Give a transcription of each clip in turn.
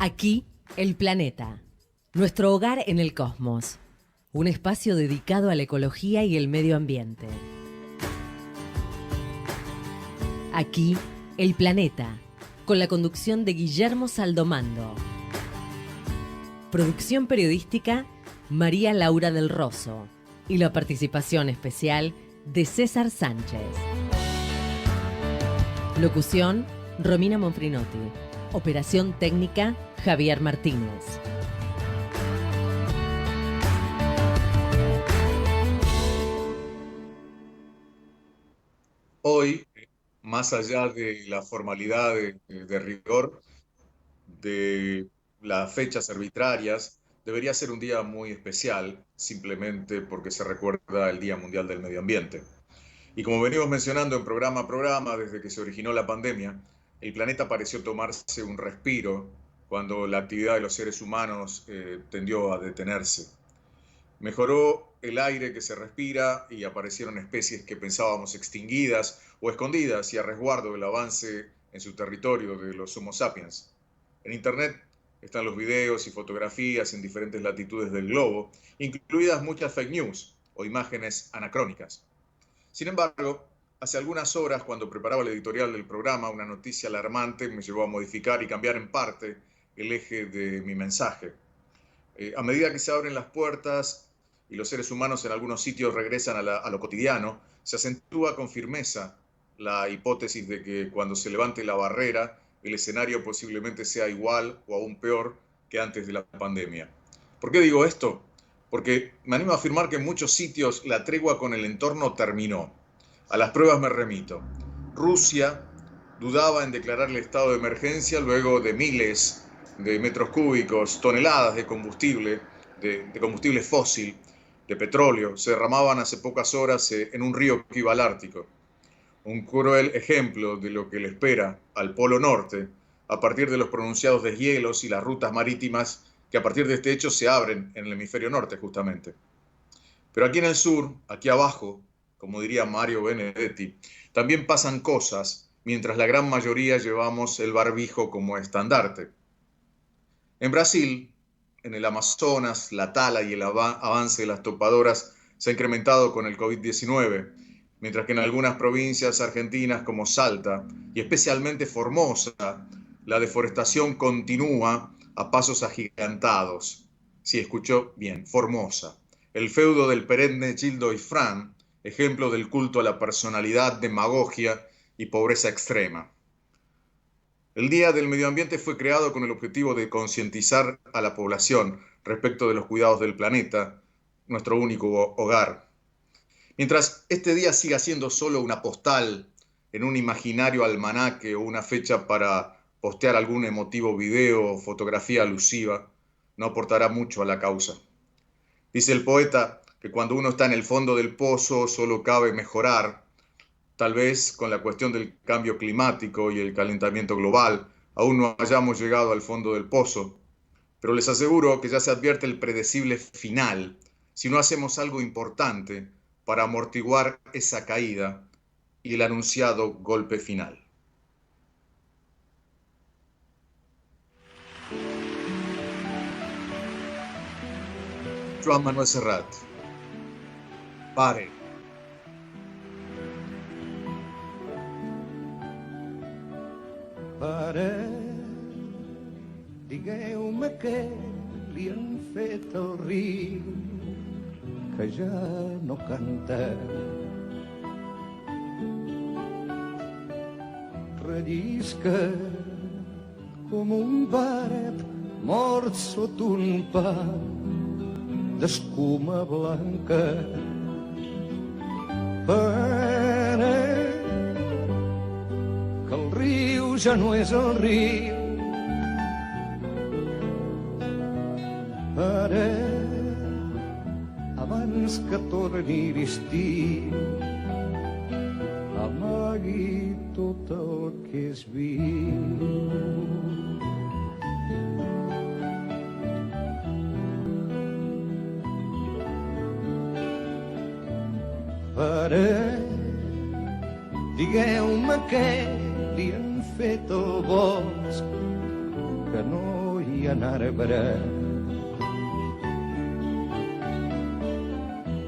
Aquí, el planeta. Nuestro hogar en el cosmos. Un espacio dedicado a la ecología y el medio ambiente. Aquí, el planeta. Con la conducción de Guillermo Saldomando. Producción periodística, María Laura del Rosso. Y la participación especial de César Sánchez. Locución, Romina Monfrinotti. Operación técnica, Javier Martínez. Hoy, más allá de la formalidad de rigor de las fechas arbitrarias, debería ser un día muy especial, simplemente porque se recuerda el Día Mundial del Medio Ambiente. Y como venimos mencionando en programa a programa desde que se originó la pandemia, el planeta pareció tomarse un respiro cuando la actividad de los seres humanos tendió a detenerse. Mejoró el aire que se respira y aparecieron especies que pensábamos extinguidas o escondidas y a resguardo del avance en su territorio de los Homo sapiens. En Internet están los videos y fotografías en diferentes latitudes del globo, incluidas muchas fake news o imágenes anacrónicas. Sin embargo, hace algunas horas, cuando preparaba el editorial del programa, una noticia alarmante me llevó a modificar y cambiar en parte el eje de mi mensaje. A medida que se abren las puertas y los seres humanos en algunos sitios regresan a lo cotidiano, se acentúa con firmeza la hipótesis de que cuando se levante la barrera, el escenario posiblemente sea igual o aún peor que antes de la pandemia. ¿Por qué digo esto? Porque me animo a afirmar que en muchos sitios la tregua con el entorno terminó. A las pruebas me remito. Rusia dudaba en declarar el estado de emergencia luego de miles de metros cúbicos, toneladas de combustible, de combustible fósil, de petróleo, se derramaban hace pocas horas en un río que iba al Ártico. Un cruel ejemplo de lo que le espera al Polo Norte a partir de los pronunciados deshielos y las rutas marítimas que a partir de este hecho se abren en el hemisferio norte justamente. Pero aquí en el sur, aquí abajo, como diría Mario Benedetti, también pasan cosas mientras la gran mayoría llevamos el barbijo como estandarte. En Brasil, en el Amazonas, la tala y el avance de las topadoras se ha incrementado con el COVID-19, mientras que en algunas provincias argentinas como Salta y especialmente Formosa, la deforestación continúa a pasos agigantados. Sí, escuchó bien, Formosa. El feudo del perenne Gildo y Fran, ejemplo del culto a la personalidad, demagogia y pobreza extrema. El Día del Medio Ambiente fue creado con el objetivo de concientizar a la población respecto de los cuidados del planeta, nuestro único hogar. Mientras este día siga siendo solo una postal en un imaginario almanaque o una fecha para postear algún emotivo video o fotografía alusiva, no aportará mucho a la causa. Dice el poeta que cuando uno está en el fondo del pozo solo cabe mejorar. Tal vez con la cuestión del cambio climático y el calentamiento global aún no hayamos llegado al fondo del pozo, pero les aseguro que ya se advierte el predecible final si no hacemos algo importante para amortiguar esa caída y el anunciado golpe final. Joan Manuel Serrat. Pare. Pare, digueu-me què li han fet al riu, que ja no canta. Rellisca com un barret mort sota un pa d'escuma blanca. Pare, que el riu ja no és el riu. Ara, abans que torni l'estiu, amagui tot el que és viu. Pare, digueu-me què li han fet al bosc, que no hi en arbre.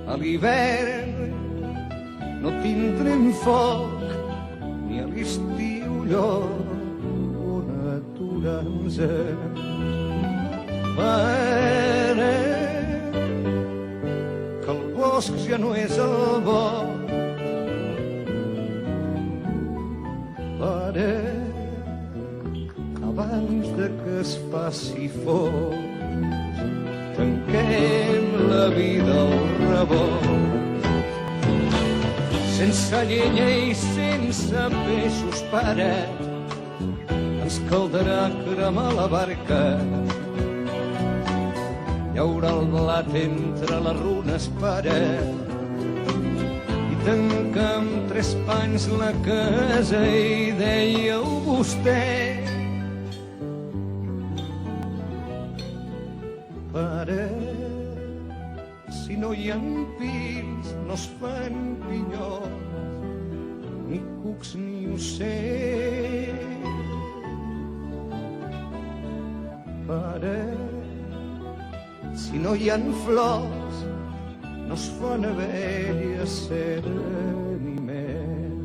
A l'hivern no tindrem foc ni a l'estiu lloc on aturar-nos. Pare, que el bosc ja no és el bo. Pare, abans de que es faci fos, tanquem la vida al rebot. Sense llenya i sense peixos, pare, ens caldrà cremar la barca. Hi haurà el blat entre les runes, pare, i tancar amb 3 panys la casa, i dèieu vostè, pare, si no hi ha pins no es fan pinyols, ni cucs ni ocells. Pare, si no hi ha flors no es fan abelles, cera ni mel.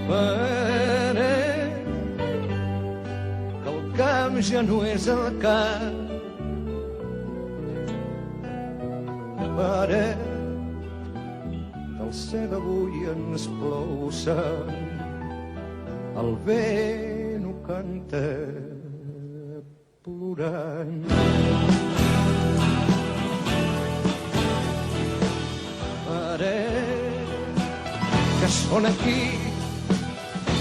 Pare, que el camp ja no és el camp. Pare, que el cel avui ens plou sang, el vent ho canta plorant. Pare, que són aquí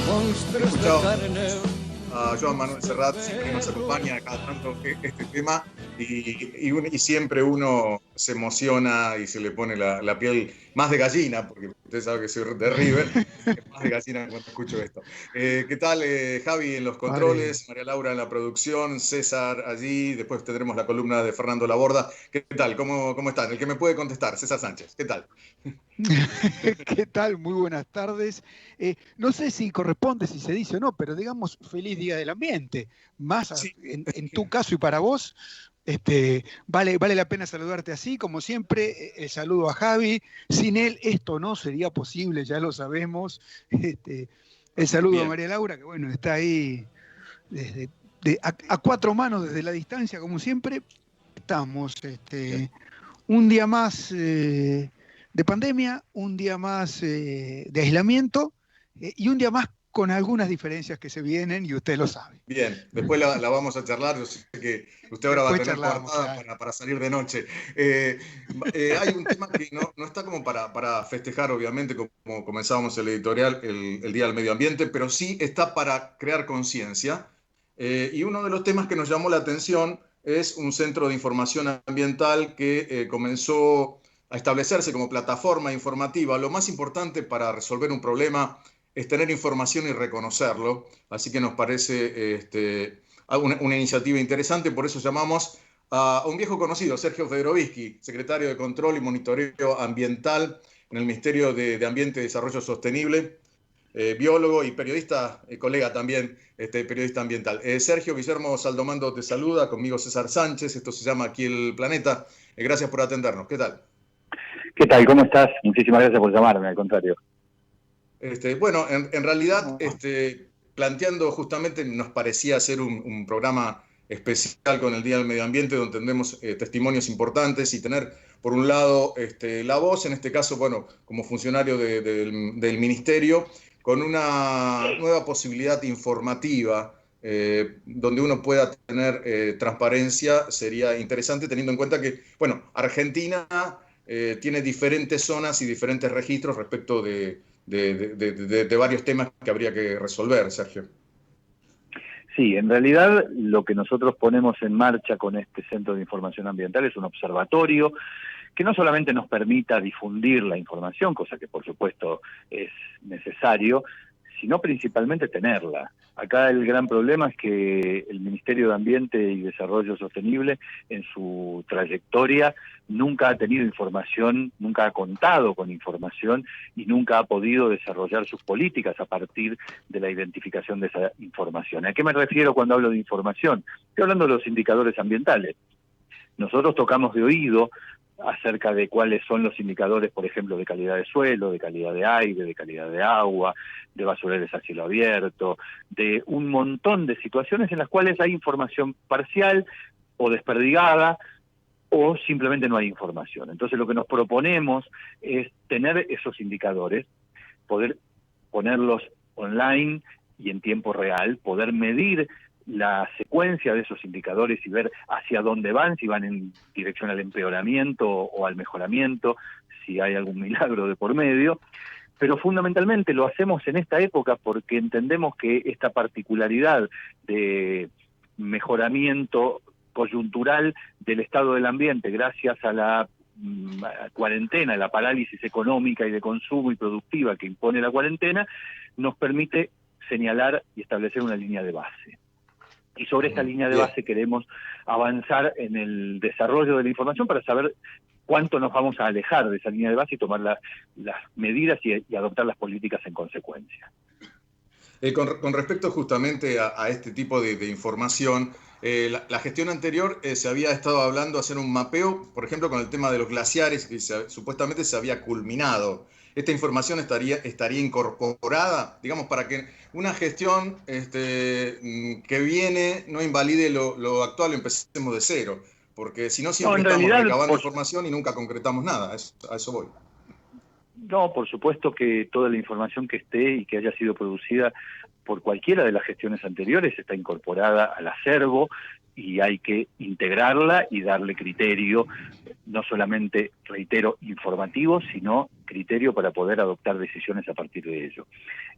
monstres de carne. A Joan Manuel Serrat siempre nos acompaña cada tanto este tema y siempre uno se emociona y se le pone la piel más de gallina, porque usted sabe que soy de River, más de gallina cuando escucho esto. ¿Qué tal, Javi en los controles, María Laura en la producción, César allí, después tendremos la columna de Fernando Laborda? ¿Qué tal? ¿Cómo están? El que me puede contestar, César Sánchez, ¿qué tal? ¿Qué tal? Muy buenas tardes. No sé si corresponde, si se dice o no, pero digamos feliz Día del Ambiente. Más sí. En tu caso y para vos, vale la pena saludarte así, como siempre. El saludo a Javi. Sin él esto no sería posible, ya lo sabemos. El saludo Bien. A María Laura, que bueno, está ahí a 4 manos desde la distancia, como siempre. Estamos un día más de pandemia, un día más de aislamiento y un día más con algunas diferencias que se vienen y usted lo sabe. Bien, después la vamos a charlar. Yo sé que usted ahora va a tener coartada para salir de noche. Hay un tema que no está como para festejar, obviamente, como comenzábamos el editorial, el Día del Medio Ambiente, pero sí está para crear conciencia. Y uno de los temas que nos llamó la atención es un centro de información ambiental que comenzó a establecerse como plataforma informativa. Lo más importante para resolver un problema es tener información y reconocerlo, así que nos parece una iniciativa interesante. Por eso llamamos a un viejo conocido, Sergio Federovisky, secretario de Control y Monitoreo Ambiental en el Ministerio de Ambiente y Desarrollo Sostenible, biólogo y periodista, colega también, periodista ambiental. Sergio, Guillermo Saldomando te saluda, conmigo César Sánchez, esto se llama Aquí el Planeta. Gracias por atendernos, ¿qué tal? ¿Qué tal? ¿Cómo estás? Muchísimas gracias por llamarme, al contrario. Bueno, en realidad, planteando justamente, nos parecía ser un programa especial con el Día del Medio Ambiente, donde tendremos testimonios importantes y tener, por un lado, la voz, en este caso, bueno, como funcionario del Ministerio, con una nueva posibilidad informativa, donde uno pueda tener transparencia. Sería interesante, teniendo en cuenta que, bueno, Argentina tiene diferentes zonas y diferentes registros respecto de varios temas que habría que resolver, Sergio. Sí, en realidad lo que nosotros ponemos en marcha con este Centro de Información Ambiental es un observatorio que no solamente nos permita difundir la información, cosa que por supuesto es necesario, sino principalmente tenerla. Acá el gran problema es que el Ministerio de Ambiente y Desarrollo Sostenible en su trayectoria nunca ha tenido información, nunca ha contado con información y nunca ha podido desarrollar sus políticas a partir de la identificación de esa información. ¿A qué me refiero cuando hablo de información? Estoy hablando de los indicadores ambientales. Nosotros tocamos de oído acerca de cuáles son los indicadores, por ejemplo, de calidad de suelo, de calidad de aire, de calidad de agua, de basureros a cielo abierto, de un montón de situaciones en las cuales hay información parcial o desperdigada o simplemente no hay información. Entonces lo que nos proponemos es tener esos indicadores, poder ponerlos online y en tiempo real, poder medir la secuencia de esos indicadores y ver hacia dónde van, si van en dirección al empeoramiento o al mejoramiento, si hay algún milagro de por medio, pero fundamentalmente lo hacemos en esta época porque entendemos que esta particularidad de mejoramiento coyuntural del estado del ambiente gracias a la cuarentena, la parálisis económica y de consumo y productiva que impone la cuarentena, nos permite señalar y establecer una línea de base. Y sobre esta línea de base queremos avanzar en el desarrollo de la información para saber cuánto nos vamos a alejar de esa línea de base y tomar las medidas y adoptar las políticas en consecuencia. Con respecto justamente a este tipo de información, la gestión anterior se había estado hablando de hacer un mapeo, por ejemplo, con el tema de los glaciares, que supuestamente se había culminado. ¿Esta información estaría incorporada, digamos, para que una gestión que viene no invalide lo actual y empecemos de cero? Porque si no, siempre estamos recabando información y nunca concretamos nada. A eso voy. No, por supuesto que toda la información que esté y que haya sido producida por cualquiera de las gestiones anteriores está incorporada al acervo y hay que integrarla y darle criterio, no solamente, reitero, informativo, sino criterio para poder adoptar decisiones a partir de ello.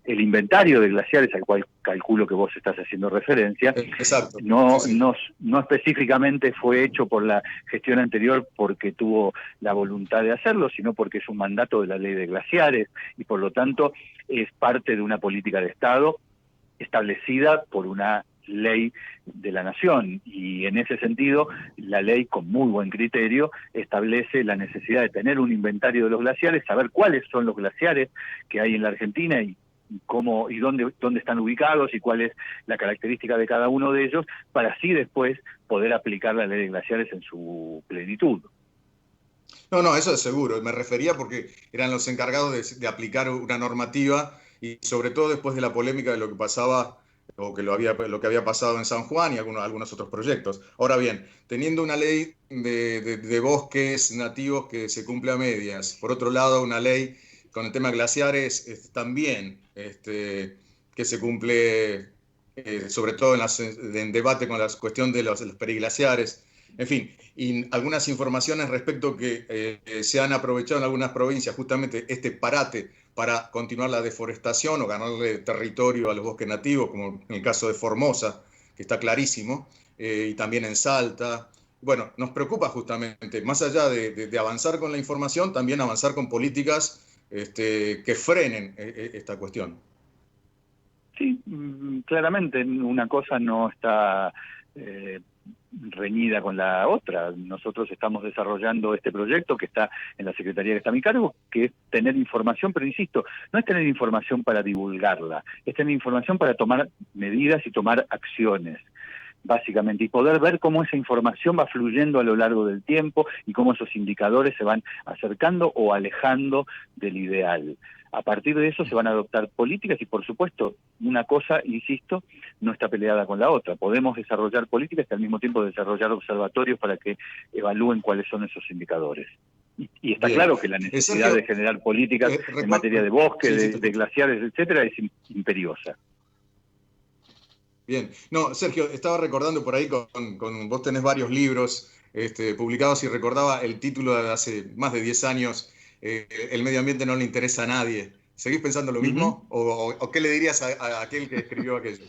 El inventario de glaciares, al cual calculo que vos estás haciendo referencia, exacto, no específicamente fue hecho por la gestión anterior porque tuvo la voluntad de hacerlo, sino porque es un mandato de la ley de glaciares y por lo tanto es parte de una política de Estado establecida por una ley de la nación, y en ese sentido la ley, con muy buen criterio, establece la necesidad de tener un inventario de los glaciares, saber cuáles son los glaciares que hay en la Argentina y cómo y dónde están ubicados y cuál es la característica de cada uno de ellos, para así después poder aplicar la ley de glaciares en su plenitud. No, eso es seguro. Me refería porque eran los encargados de aplicar una normativa y sobre todo después de la polémica de lo que pasaba o que lo que había pasado en San Juan y algunos otros proyectos. Ahora bien, teniendo una ley de bosques nativos que se cumple a medias, por otro lado una ley con el tema glaciares también que se cumple sobre todo en debate con la cuestión de los periglaciares, en fin, y algunas informaciones respecto que se han aprovechado en algunas provincias justamente este parate para continuar la deforestación o ganarle territorio a los bosques nativos, como en el caso de Formosa, que está clarísimo, y también en Salta. Bueno, nos preocupa justamente, más allá de avanzar con la información, también avanzar con políticas que frenen esta cuestión. Sí, claramente una cosa no está reñida con la otra. Nosotros estamos desarrollando este proyecto que está en la Secretaría que está a mi cargo, que es tener información, pero insisto, no es tener información para divulgarla, es tener información para tomar medidas y tomar acciones, básicamente, y poder ver cómo esa información va fluyendo a lo largo del tiempo y cómo esos indicadores se van acercando o alejando del ideal. A partir de eso se van a adoptar políticas y, por supuesto, una cosa, insisto, no está peleada con la otra. Podemos desarrollar políticas y al mismo tiempo desarrollar observatorios para que evalúen cuáles son esos indicadores. Y está bien claro que la necesidad de generar políticas en materia de bosque, de glaciares, etcétera, es imperiosa. Bien. No, Sergio, estaba recordando por ahí vos tenés varios libros publicados y recordaba el título de hace más de 10 años, El medio ambiente no le interesa a nadie. ¿Seguís pensando lo mismo? ¿O qué le dirías a aquel que escribió aquello?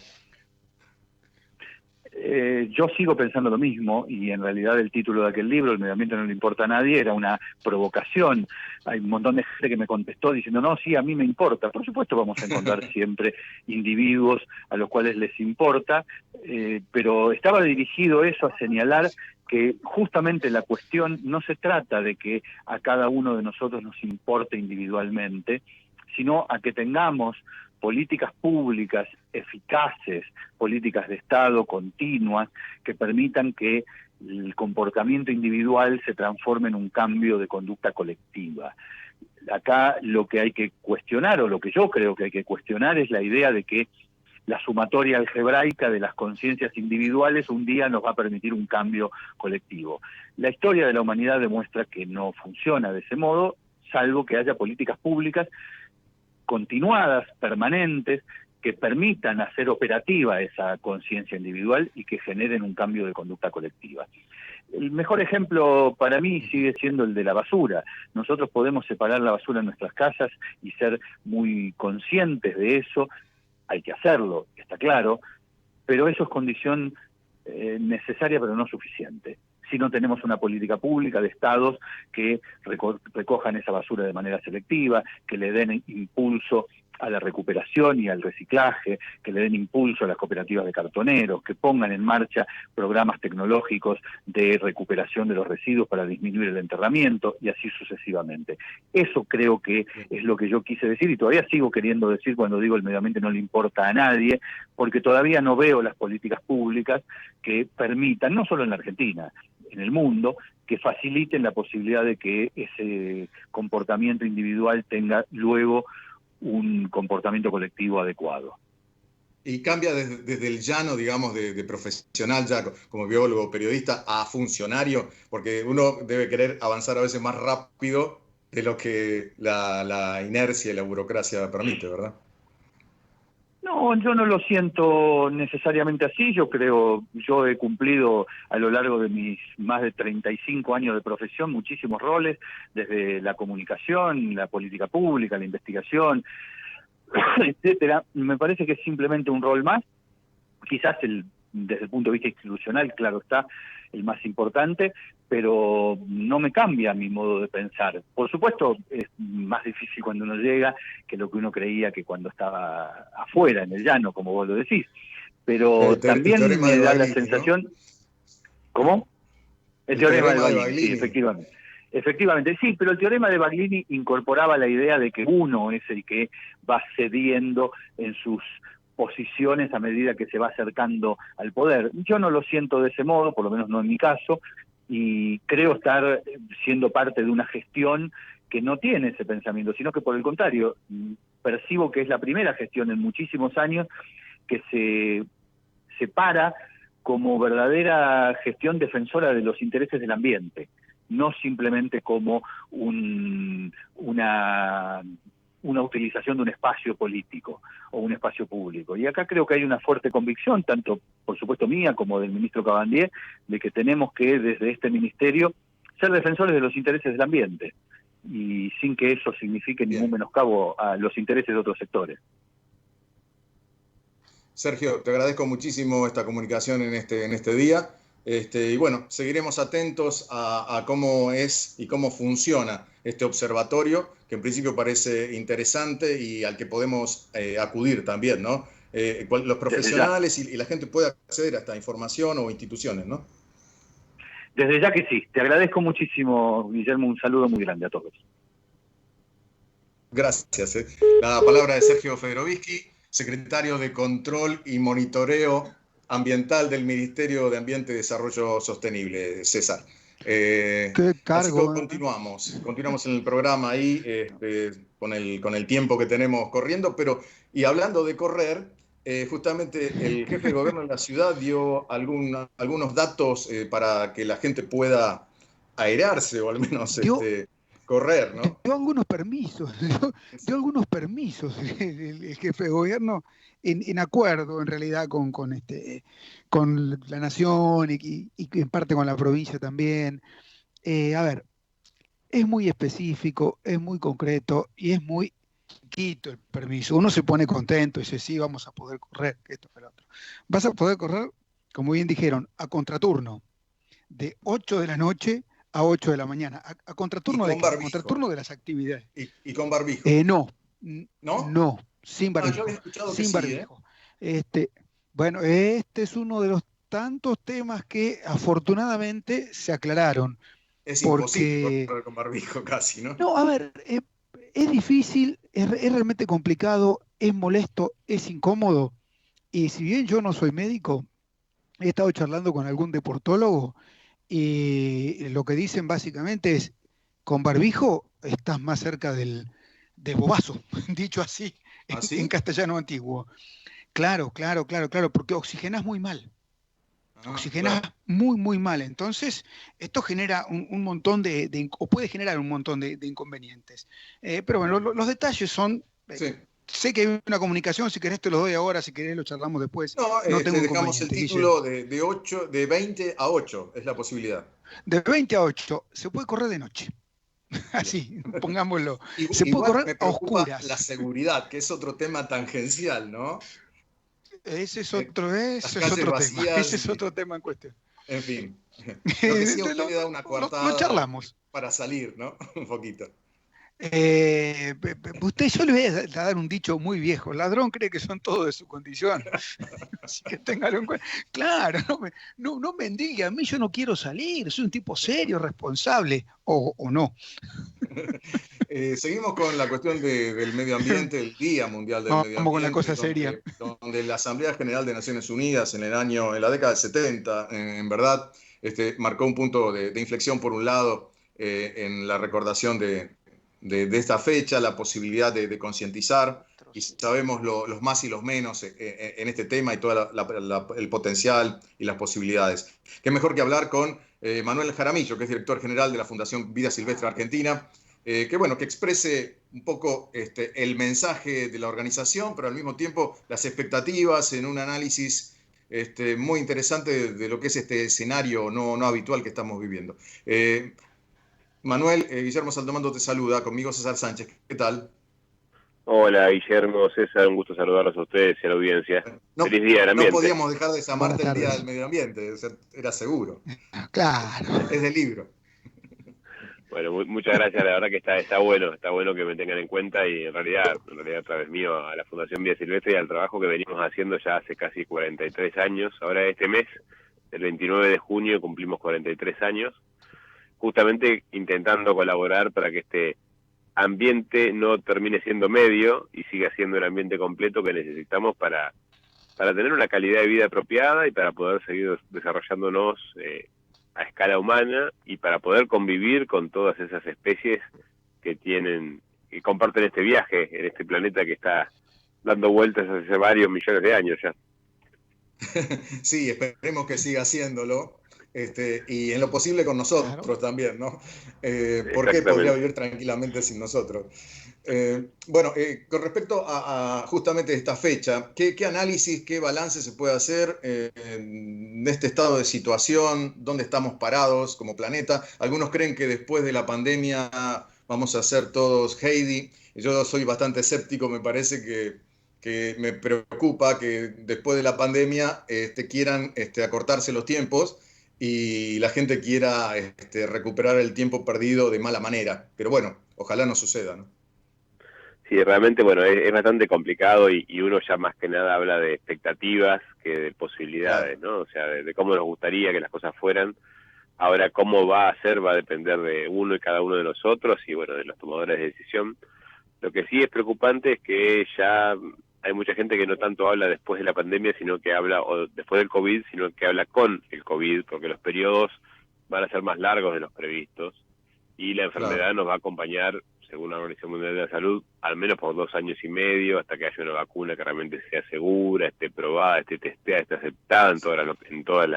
Yo sigo pensando lo mismo, y en realidad el título de aquel libro, El medio ambiente no le importa a nadie, era una provocación. Hay un montón de gente que me contestó diciendo, no, sí, a mí me importa. Por supuesto vamos a encontrar siempre individuos a los cuales les importa, pero estaba dirigido eso a señalar que justamente la cuestión no se trata de que a cada uno de nosotros nos importe individualmente, sino a que tengamos políticas públicas eficaces, políticas de Estado continuas, que permitan que el comportamiento individual se transforme en un cambio de conducta colectiva. Acá lo que hay que cuestionar, o lo que yo creo que hay que cuestionar, es la idea de que la sumatoria algebraica de las conciencias individuales un día nos va a permitir un cambio colectivo. La historia de la humanidad demuestra que no funciona de ese modo, salvo que haya políticas públicas continuadas, permanentes, que permitan hacer operativa esa conciencia individual y que generen un cambio de conducta colectiva. El mejor ejemplo para mí sigue siendo el de la basura. Nosotros podemos separar la basura en nuestras casas y ser muy conscientes de eso. Hay que hacerlo, está claro, pero eso es condición necesaria pero no suficiente. Si no tenemos una política pública de estados que recojan esa basura de manera selectiva, que le den impulso a la recuperación y al reciclaje, que le den impulso a las cooperativas de cartoneros, que pongan en marcha programas tecnológicos de recuperación de los residuos para disminuir el enterramiento y así sucesivamente. Eso creo que es lo que yo quise decir y todavía sigo queriendo decir cuando digo el medio ambiente no le importa a nadie, porque todavía no veo las políticas públicas que permitan, no solo en la Argentina, en el mundo, que faciliten la posibilidad de que ese comportamiento individual tenga luego un comportamiento colectivo adecuado. Y cambia desde el llano, digamos, de profesional ya como biólogo, periodista, a funcionario, porque uno debe querer avanzar a veces más rápido de lo que la inercia y la burocracia permite, ¿verdad? No, yo no lo siento necesariamente así. Yo he cumplido a lo largo de mis más de 35 años de profesión muchísimos roles, desde la comunicación, la política pública, la investigación, etcétera. Me parece que es simplemente un rol más, quizás desde el punto de vista institucional, claro está, el más importante, pero no me cambia mi modo de pensar. Por supuesto, es más difícil cuando uno llega que lo que uno creía que cuando estaba afuera, en el llano, como vos lo decís. Pero también me da la sensación... ¿no? ¿Cómo? El teorema de Baglini, sí, efectivamente. Efectivamente, sí, pero el teorema de Baglini incorporaba la idea de que uno es el que va cediendo en sus posiciones a medida que se va acercando al poder. Yo no lo siento de ese modo, por lo menos no en mi caso, y creo estar siendo parte de una gestión que no tiene ese pensamiento, sino que por el contrario, percibo que es la primera gestión en muchísimos años que se para como verdadera gestión defensora de los intereses del ambiente, no simplemente como una utilización de un espacio político o un espacio público. Y acá creo que hay una fuerte convicción, tanto por supuesto mía como del ministro Cabandier, de que tenemos que desde este ministerio ser defensores de los intereses del ambiente y sin que eso signifique ningún menoscabo a los intereses de otros sectores. Sergio, te agradezco muchísimo esta comunicación en este día. Y bueno, seguiremos atentos a cómo es y cómo funciona este observatorio, que en principio parece interesante y al que podemos acudir también, ¿no? Los profesionales y la gente puede acceder a esta información o instituciones, ¿no? Desde ya que sí. Te agradezco muchísimo, Guillermo. Un saludo muy grande a todos. Gracias. La palabra de Sergio Federovisky, secretario de Control y Monitoreo Ambiental del Ministerio de Ambiente y Desarrollo Sostenible, César. Qué cargo. Así que continuamos en el programa ahí con el tiempo que tenemos corriendo, y hablando de correr, justamente el jefe de gobierno de la ciudad dio algunos datos para que la gente pueda aerarse o al menos correr, ¿no? Dio algunos permisos, el jefe de gobierno en acuerdo en realidad con la nación y en parte con la provincia también. A ver, es muy específico, es muy concreto y es muy quito el permiso. Uno se pone contento y dice, sí, vamos a poder correr, esto que lo otro. Vas a poder correr como bien dijeron, a contraturno, de 8 de la noche a 8 de la mañana. ¿A Y contraturno de con qué? A barbijo. contraturno de las actividades. Y con barbijo. No, ¿No? no, sin Ah, yo había barbijo, escuchado que sin sí, ¿eh? barbijo. Este, bueno, este es uno de los tantos temas que afortunadamente se aclararon, Es imposible porque, correr con barbijo casi, ¿no? no, a ver, es difícil, es realmente complicado, es molesto, es incómodo, y si bien yo no soy médico, he estado charlando con algún deportólogo y lo que dicen básicamente es, con barbijo estás más cerca del bobazo, dicho así, ¿Ah, en sí? castellano antiguo. Claro, claro, claro, claro, porque oxigenás muy mal, Ah, oxigenás claro. muy, muy mal. Entonces, esto genera un montón o puede generar un montón de inconvenientes. Pero bueno, los detalles son, Sí. sé que hay una comunicación, si querés te lo doy ahora, si querés lo charlamos después, No, no tengo dejamos el inconveniente, Guille. título de 8, de 20 a 8, es la posibilidad. De 20 a 8, se puede correr de noche. Bien. Así, pongámoslo. Se puede Igual correr me a preocupa la oscuras. seguridad, que es otro tema tangencial, ¿no? Ese Las es calles otro tema. Ese vacías, es otro tema en cuestión. en fin. Lo que sí a usted Lo, le da una lo coartada charlamos. para salir, ¿no? Un poquito. Yo le voy a dar un dicho muy viejo. Ladrón cree que son todos de su condición. Así que téngalo en cuenta. Claro, no mendigue a mí, yo no quiero salir. Soy un tipo serio, responsable. O no. Seguimos con la cuestión del medio ambiente, el Día Mundial del Medio Vamos con la Ambiente, cosa seria. donde la Asamblea General de Naciones Unidas en la década del 70, en verdad, marcó un punto de inflexión por un lado en la recordación de esta fecha, la posibilidad de concientizar, y sabemos los más y los menos en este tema y todo el potencial y las posibilidades. Qué mejor que hablar con Manuel Jaramillo, que es director general de la Fundación Vida Silvestre Argentina, que bueno, que exprese un poco el mensaje de la organización, pero al mismo tiempo las expectativas en un análisis muy interesante de lo que es este escenario no habitual que estamos viviendo. Manuel, Guillermo Saldomando te saluda, conmigo César Sánchez, ¿qué tal? Hola Guillermo, César, un gusto saludarlos a ustedes y a la audiencia. No, Feliz Día del no Ambiente. podíamos dejar de Buenas llamarte el Día del tardes. Medio Ambiente, o sea, era seguro, Claro. es del libro. Bueno, muchas gracias, la verdad que está bueno que me tengan en cuenta y en realidad a través mío a la Fundación Vida Silvestre y al trabajo que venimos haciendo ya hace casi 43 años. Ahora este mes, el 29 de junio, cumplimos 43 años, justamente intentando colaborar para que este ambiente no termine siendo medio y siga siendo el ambiente completo que necesitamos para tener una calidad de vida apropiada y para poder seguir desarrollándonos a escala humana y para poder convivir con todas esas especies que comparten este viaje en este planeta que está dando vueltas hace varios millones de años ya. Sí, esperemos que siga haciéndolo. Y en lo posible con nosotros Claro. también, ¿no? ¿Por qué podría Exactamente. vivir tranquilamente sin nosotros? Bueno, con respecto a justamente esta fecha, ¿qué análisis, qué balance se puede hacer de este estado de situación? ¿Dónde estamos parados como planeta? Algunos creen que después de la pandemia vamos a ser todos Heidi. Yo soy bastante escéptico, me parece que me preocupa que después de la pandemia quieran acortarse los tiempos y la gente quiera recuperar el tiempo perdido de mala manera. Pero bueno, ojalá no suceda, ¿no? Sí, realmente, bueno, es bastante complicado y uno ya más que nada habla de expectativas que de posibilidades, Claro, ¿no? O sea, de cómo nos gustaría que las cosas fueran. Ahora, cómo va a ser va a depender de uno y cada uno de nosotros y, bueno, de los tomadores de decisión. Lo que sí es preocupante es que ya hay mucha gente que no tanto habla después de la pandemia, sino que habla, o después del COVID, sino que habla con el COVID, porque los periodos van a ser más largos de los previstos y la claro. enfermedad nos va a acompañar, según la Organización Mundial de la Salud, al menos por 2 años y medio, hasta que haya una vacuna que realmente sea segura, esté probada, esté testeada, esté aceptada en todas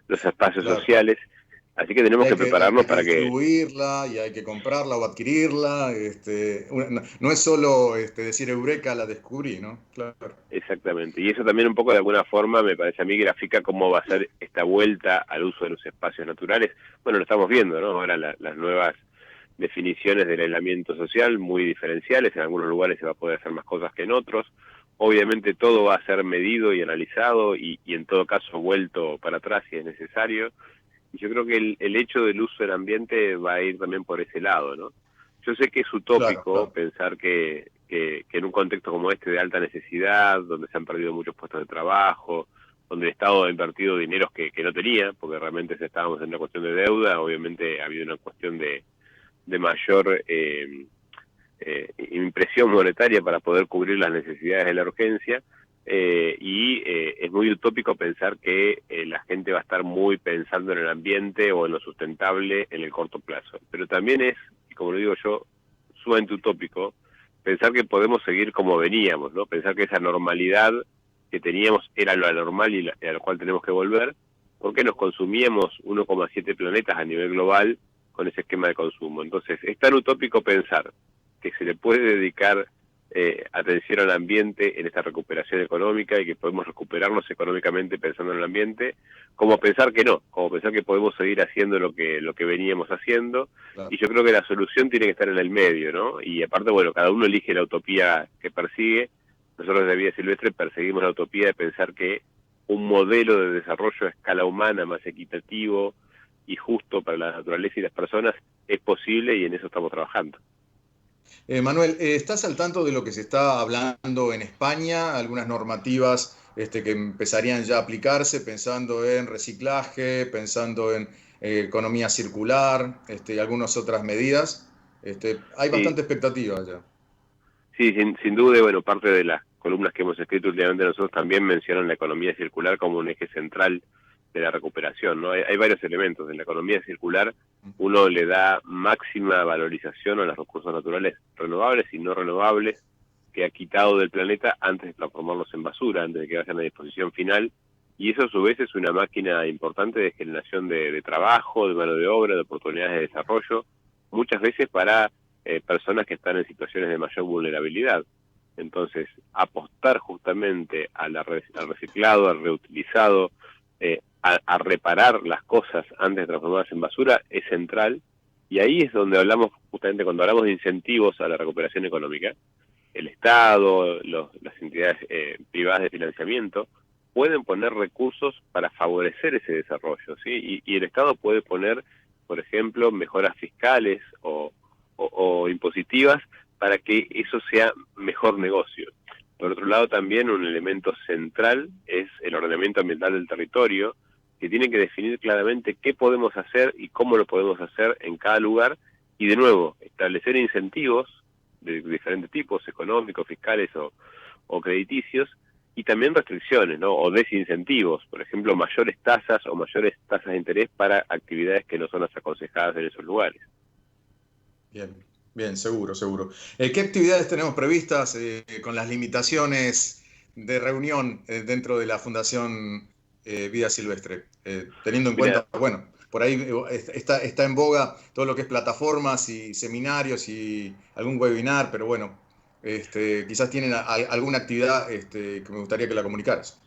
los espacios Claro. sociales. Así que tenemos que Hay prepararnos que para que. distribuirla y hay que comprarla o adquirirla. No es solo decir Eureka, la descubrí, ¿no? Claro. Exactamente, y eso también un poco de alguna forma me parece a mí grafica cómo va a ser esta vuelta al uso de los espacios naturales. Bueno, lo estamos viendo, ¿no? Ahora las nuevas definiciones del aislamiento social muy diferenciales, en algunos lugares se va a poder hacer más cosas que en otros, Obviamente todo va a ser medido y analizado y en todo caso vuelto para atrás si es necesario. Y yo creo que el hecho del uso del ambiente va a ir también por ese lado, ¿no? Yo sé que es Claro, utópico claro. pensar que en un contexto como este de alta necesidad, donde se han perdido muchos puestos de trabajo, donde el Estado ha invertido dineros que no tenía, porque realmente estábamos en una cuestión de deuda, obviamente ha habido una cuestión de mayor impresión monetaria para poder cubrir las necesidades de la urgencia, es muy utópico pensar que la gente va a estar muy pensando en el ambiente o en lo sustentable en el corto plazo. Pero también es, como lo digo yo, sumamente utópico pensar que podemos seguir como veníamos, ¿no? Pensar que esa normalidad que teníamos era lo anormal y a lo cual tenemos que volver, porque nos consumíamos 1,7 planetas a nivel global con ese esquema de consumo. Entonces, es tan utópico pensar que se le puede dedicar atención al ambiente en esta recuperación económica y que podemos recuperarnos económicamente pensando en el ambiente, como pensar que no, como pensar que podemos seguir haciendo lo que veníamos haciendo. Claro. Y yo creo que la solución tiene que estar en el medio, ¿no? Y aparte, bueno, cada uno elige la utopía que persigue. Nosotros de Vida Silvestre perseguimos la utopía de pensar que un modelo de desarrollo a escala humana más equitativo y justo para la naturaleza y las personas es posible, y en eso estamos trabajando. Manuel, ¿estás al tanto de lo que se está hablando en España? Algunas normativas que empezarían ya a aplicarse, pensando en reciclaje, pensando en economía circular, y algunas otras medidas. Hay Sí, bastante expectativa ya. sí, sin duda, y bueno, parte de las columnas que hemos escrito últimamente nosotros también mencionan la economía circular como un eje central de la recuperación, ¿no? Hay varios elementos. En la economía circular uno le da máxima valorización a los recursos naturales renovables y no renovables que ha quitado del planeta antes de transformarlos en basura, antes de que vayan a disposición final, y eso a su vez es una máquina importante de generación de trabajo, de mano de obra, de oportunidades de desarrollo, muchas veces para personas que están en situaciones de mayor vulnerabilidad. Entonces, apostar justamente al reciclado, al reutilizado, a reparar las cosas antes de transformarlas en basura es central, y ahí es donde hablamos, justamente cuando hablamos de incentivos a la recuperación económica, el Estado, las entidades privadas de financiamiento, pueden poner recursos para favorecer ese desarrollo, ¿sí? Y el Estado puede poner, por ejemplo, mejoras fiscales o impositivas para que eso sea mejor negocio. Por otro lado, también un elemento central es el ordenamiento ambiental del territorio, que tiene que definir claramente qué podemos hacer y cómo lo podemos hacer en cada lugar, y de nuevo, establecer incentivos de diferentes tipos, económicos, fiscales o crediticios, y también restricciones, ¿no? O desincentivos, por ejemplo, mayores tasas de interés para actividades que no son las aconsejadas en esos lugares. Bien, bien, seguro, seguro. ¿Qué actividades tenemos previstas con las limitaciones de reunión dentro de la Fundación Vida Silvestre? Teniendo en Mira, cuenta, bueno, por ahí está en boga todo lo que es plataformas y seminarios y algún webinar, pero bueno, quizás tienen alguna actividad que me gustaría que la comunicaras.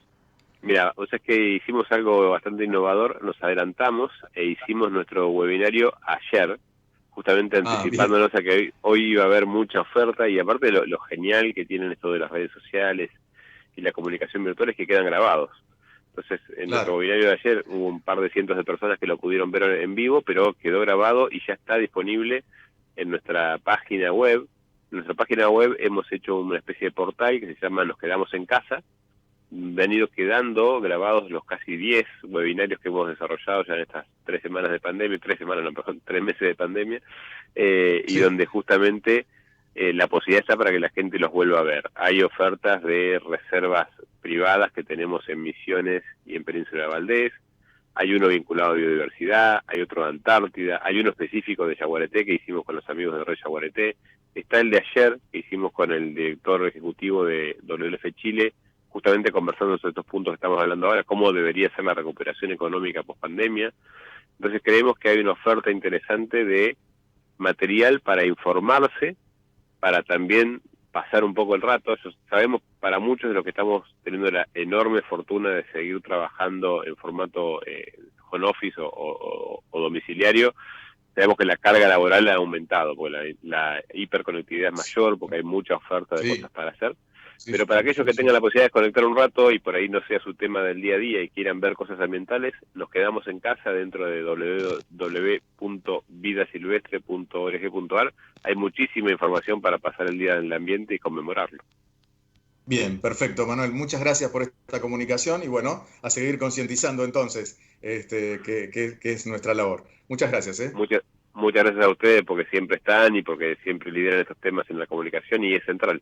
Mira, o sea, es que hicimos algo bastante innovador, nos adelantamos e hicimos nuestro webinario ayer, justamente Ah, bien. anticipándonos a que hoy iba a haber mucha oferta, y aparte lo genial que tienen esto de las redes sociales y la comunicación virtual es que quedan grabados. Entonces, en nuestro Claro. webinario de ayer hubo un par de cientos de personas que lo pudieron ver en vivo, pero quedó grabado y ya está disponible en nuestra página web. En nuestra página web hemos hecho una especie de portal que se llama Nos Quedamos en Casa. Han ido quedando grabados los casi 10 webinarios que hemos desarrollado ya en estas 3 semanas de pandemia, 3 semanas, no, perdón, 3 meses de pandemia, y Sí. donde justamente la posibilidad está para que la gente los vuelva a ver. Hay ofertas de reservas privadas que tenemos en Misiones y en Península de Valdés, hay uno vinculado a biodiversidad, hay otro de Antártida, hay uno específico de Yaguareté que hicimos con los amigos de Rey Yaguareté, está el de ayer que hicimos con el director ejecutivo de WWF Chile, justamente conversando sobre estos puntos que estamos hablando ahora, cómo debería ser la recuperación económica post pandemia. Entonces creemos que hay una oferta interesante de material para informarse, para también pasar un poco el rato. Sabemos, para muchos de los que estamos teniendo la enorme fortuna de seguir trabajando en formato home office o domiciliario, sabemos que la carga laboral ha aumentado, porque la hiperconectividad es mayor, porque hay mucha oferta de Sí. cosas para hacer. Sí, Pero sí, para aquellos que tengan la posibilidad de desconectar un rato y por ahí no sea su tema del día a día y quieran ver cosas ambientales, nos quedamos en casa dentro de www.vidasilvestre.org.ar. Hay muchísima información para pasar el día en el ambiente y conmemorarlo. Bien, perfecto, Manuel. Muchas gracias por esta comunicación y bueno, a seguir concientizando entonces, que es nuestra labor. Muchas gracias, ¿eh? Muchas gracias a ustedes porque siempre están y porque siempre lideran estos temas en la comunicación y es central.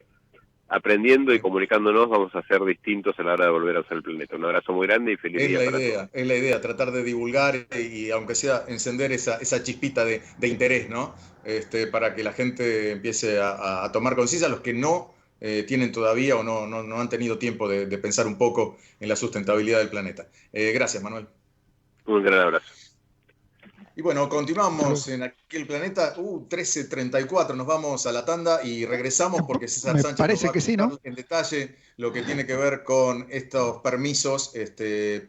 Aprendiendo y comunicándonos vamos a ser distintos a la hora de volver a usar el planeta. Un abrazo muy grande y feliz Es día la para todos. idea, es la idea, tratar de divulgar y aunque sea encender esa chispita de interés, ¿no? Para que la gente empiece a tomar conciencia, los que no tienen todavía o no han tenido tiempo de pensar un poco en la sustentabilidad del planeta. Gracias, Manuel. Un gran abrazo. Y bueno, continuamos en aquel planeta, 13:34, nos vamos a la tanda y regresamos porque César Me Sánchez parece nos va a que sí, contar ¿no? en detalle lo que tiene que ver con estos permisos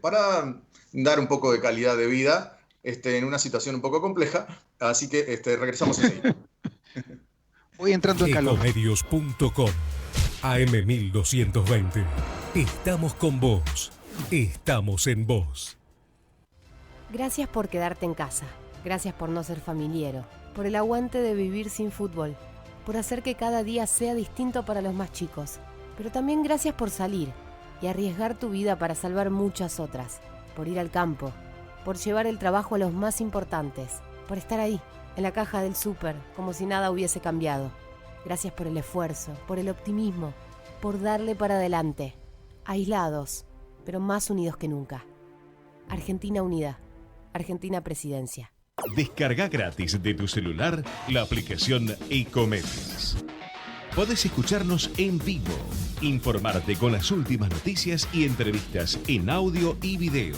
para dar un poco de calidad de vida en una situación un poco compleja. Así que regresamos enseguida. Voy entrando en calor. Ecomedios.com AM1220. Estamos con vos. Estamos en vos. Gracias por quedarte en casa. Gracias por no ser familiero. Por el aguante de vivir sin fútbol. Por hacer que cada día sea distinto para los más chicos. Pero también gracias por salir y arriesgar tu vida para salvar muchas otras. Por ir al campo. Por llevar el trabajo a los más importantes. Por estar ahí, en la caja del súper, como si nada hubiese cambiado. Gracias por el esfuerzo, por el optimismo, por darle para adelante. Aislados, pero más unidos que nunca. Argentina unida. Argentina Presidencia. Descarga gratis de tu celular la aplicación Ecomedios. Podés escucharnos en vivo, informarte con las últimas noticias y entrevistas en audio y video.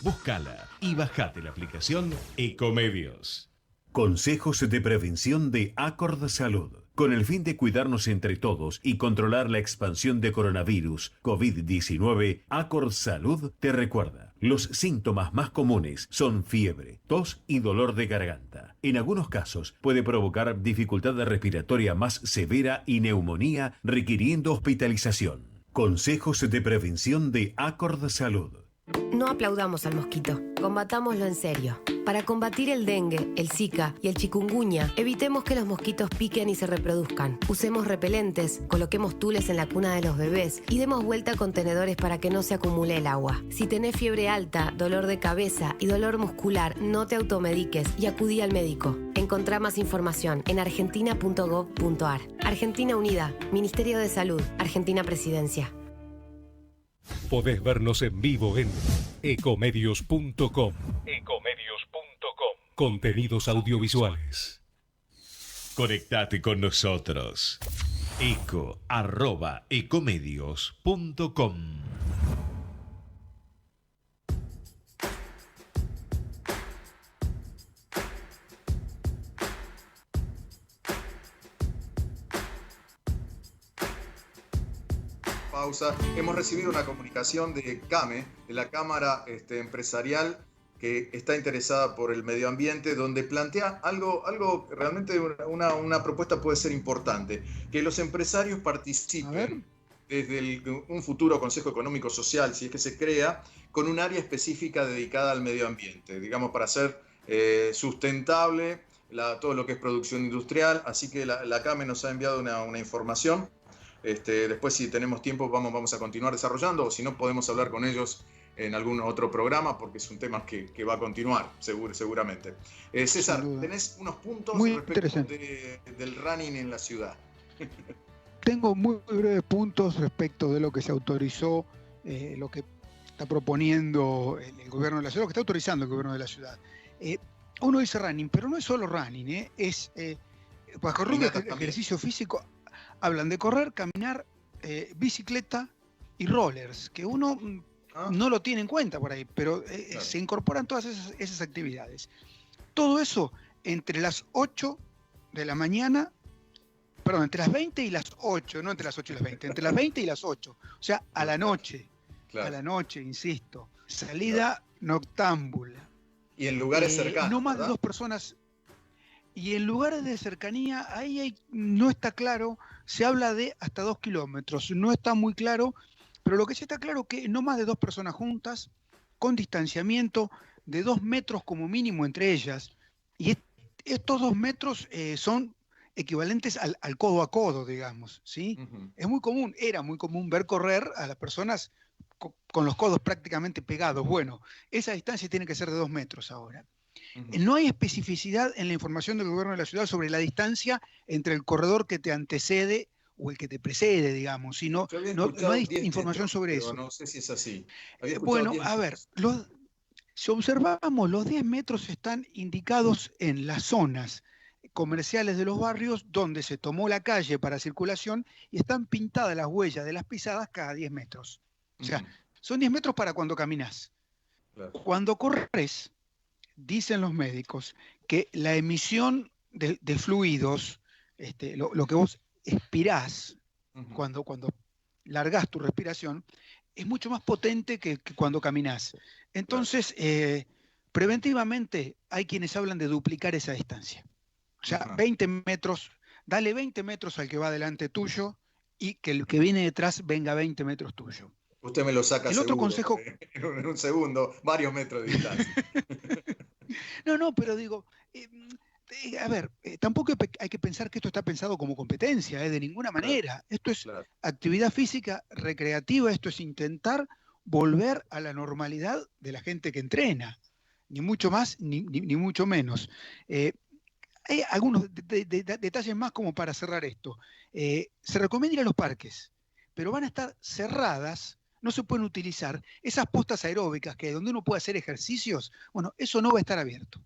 Búscala y bajate la aplicación Ecomedios. Consejos de prevención de Acord Salud. Con el fin de cuidarnos entre todos y controlar la expansión de coronavirus COVID-19, Acord Salud te recuerda. Los síntomas más comunes son fiebre, tos y dolor de garganta. En algunos casos puede provocar dificultad respiratoria más severa y neumonía, requiriendo hospitalización. Consejos de prevención de Acord Salud. No aplaudamos al mosquito, combatámoslo en serio. Para combatir el dengue, el zika y el chikungunya, evitemos que los mosquitos piquen y se reproduzcan. Usemos repelentes, coloquemos tules en la cuna de los bebés y demos vuelta a contenedores para que no se acumule el agua. Si tenés fiebre alta, dolor de cabeza y dolor muscular, no te automediques y acudí al médico. Encontrá más información en argentina.gov.ar. Argentina Unida, Ministerio de Salud, Argentina Presidencia. Podés vernos en vivo en ecomedios.com. Contenidos audiovisuales. Conectate con nosotros. eco@ecomedios.com. Pausa. Hemos recibido una comunicación de CAME, de la Cámara Empresarial, que está interesada por el medio ambiente, donde plantea algo realmente una propuesta puede ser importante, que los empresarios participen desde un futuro Consejo Económico Social, si es que se crea, con un área específica dedicada al medio ambiente, digamos, para hacer sustentable todo lo que es producción industrial. Así que la CAME nos ha enviado una información. Después, si tenemos tiempo, vamos a continuar desarrollando, o si no, podemos hablar con ellos en algún otro programa, porque es un tema que va a continuar, seguramente. César, tenés unos puntos muy respecto del running en la ciudad. Tengo muy breves puntos respecto de lo que se autorizó, lo que está proponiendo el gobierno de la ciudad, lo que está autorizando el gobierno de la ciudad. Uno dice running, pero no es solo running, es bajo rubro de ejercicio físico. Hablan de correr, caminar, bicicleta y rollers, que uno no lo tiene en cuenta por ahí, pero claro, se incorporan todas esas actividades. Todo eso entre las 8 de la mañana, perdón, entre las 20 y las 8, no entre las 8 y las 20, entre las 20 y las 8, o sea, a la noche, claro, a la noche, insisto, salida noctámbula. Y en lugares cercanos, no más ¿verdad? de 2 personas. Y en lugares de cercanía, ahí no está claro se habla de hasta 2 kilómetros. No está muy claro, pero lo que sí está claro es que no más de 2 personas juntas, con distanciamiento de 2 metros como mínimo entre ellas. Y estos 2 metros son equivalentes al codo a codo, digamos, ¿sí? Es muy común, era muy común ver correr a las personas con los codos prácticamente pegados. Bueno, esa distancia tiene que ser de 2 metros ahora. No hay especificidad en la información del gobierno de la ciudad sobre la distancia entre el corredor que te antecede o el que te precede, digamos, sino no hay información sobre eso. No sé si es así. Bueno, a ver, si observamos, los 10 metros están indicados en las zonas comerciales de los barrios donde se tomó la calle para circulación y están pintadas las huellas de las pisadas cada 10 metros. O sea, son 10 metros para cuando caminas. Claro. Cuando corres, dicen los médicos que la emisión de fluidos, lo que vos expirás cuando largás tu respiración, es mucho más potente que cuando caminás. Entonces, preventivamente hay quienes hablan de duplicar esa distancia. O sea, 20 metros, dale 20 metros al que va delante tuyo y que el que viene detrás venga 20 metros tuyo. Usted me lo saca el otro consejo en un segundo, varios metros de distancia. No, pero digo, a ver, tampoco hay que pensar que esto está pensado como competencia, de ninguna manera. Esto es actividad física recreativa, esto es intentar volver a la normalidad de la gente que entrena, ni mucho más ni mucho menos. Hay algunos detalles más como para cerrar esto. Se recomienda ir a los parques, pero van a estar cerradas, no se pueden utilizar esas postas aeróbicas que donde uno puede hacer ejercicios. Bueno, eso no va a estar abierto.